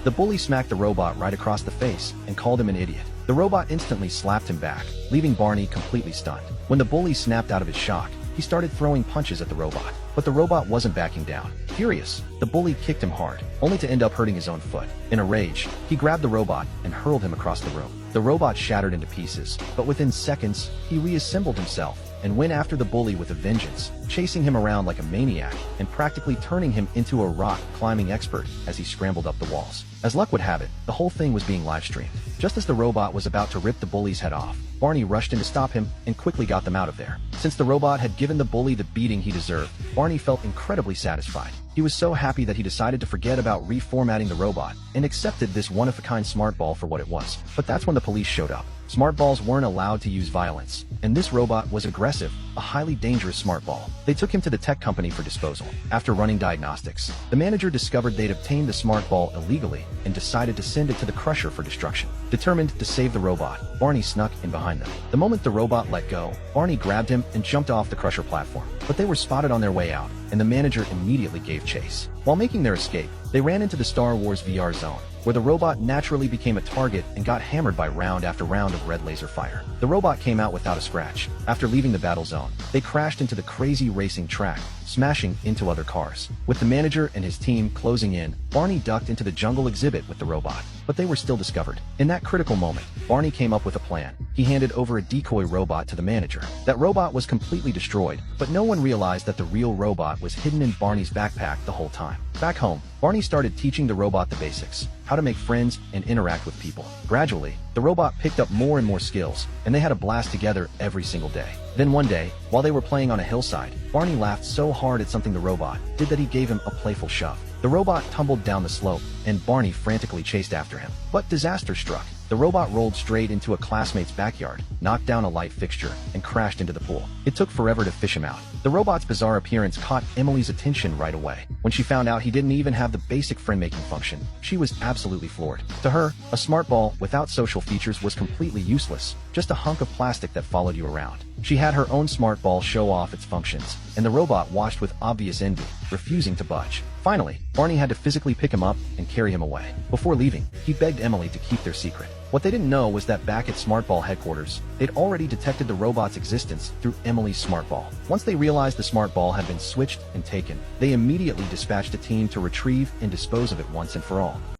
The bully smacked the robot right across the face and called him an idiot. The robot instantly slapped him back, leaving Barney completely stunned. When the bully snapped out of his shock, he started throwing punches at the robot. But the robot wasn't backing down. Furious, the bully kicked him hard, only to end up hurting his own foot. In a rage, he grabbed the robot and hurled him across the room. The robot shattered into pieces, but within seconds, he reassembled himself and went after the bully with a vengeance, chasing him around like a maniac and practically turning him into a rock climbing expert as he scrambled up the walls. As luck would have it, the whole thing was being live-streamed. Just as the robot was about to rip the bully's head off, Barney rushed in to stop him and quickly got them out of there. Since the robot had given the bully the beating he deserved, Barney felt incredibly satisfied. He was so happy that he decided to forget about reformatting the robot and accepted this one-of-a-kind smart ball for what it was. But that's when the police showed up. Smart balls weren't allowed to use violence, and this robot was aggressive, a highly dangerous smart ball. They took him to the tech company for disposal. After running diagnostics, the manager discovered they'd obtained the smart ball illegally and decided to send it to the crusher for destruction. Determined to save the robot, Barney snuck in behind them. The moment the robot let go, Barney grabbed him and jumped off the crusher platform. But they were spotted on their way out, and the manager immediately gave chase. While making their escape, they ran into the Star Wars VR zone, where the robot naturally became a target and got hammered by round after round of red laser fire. The robot came out without a scratch. After leaving the battle zone, they crashed into the crazy racing track, smashing into other cars. With the manager and his team closing in, Barney ducked into the jungle exhibit with the robot, but they were still discovered. In that critical moment, Barney came up with a plan. He handed over a decoy robot to the manager. That robot was completely destroyed, but no one realized that the real robot was hidden in Barney's backpack the whole time. Back home, Barney started teaching the robot the basics, how to make friends and interact with people. Gradually, the robot picked up more and more skills, and they had a blast together every single day. Then one day, while they were playing on a hillside, Barney laughed so hard at something the robot did that he gave him a playful shove. The robot tumbled down the slope, and Barney frantically chased after him. But disaster struck. The robot rolled straight into a classmate's backyard, knocked down a light fixture, and crashed into the pool. It took forever to fish him out. The robot's bizarre appearance caught Emily's attention right away. When she found out he didn't even have the basic friend-making function, she was absolutely floored. To her, a smart ball without social features was completely useless, just a hunk of plastic that followed you around. She had her own smart ball show off its functions, and the robot watched with obvious envy, refusing to budge. Finally, Barney had to physically pick him up and carry him away. Before leaving, he begged Emily to keep their secret. What they didn't know was that back at Smart Ball headquarters, they'd already detected the robot's existence through Emily's Smart Ball. Once they realized the Smart Ball had been switched and taken, they immediately dispatched a team to retrieve and dispose of it once and for all.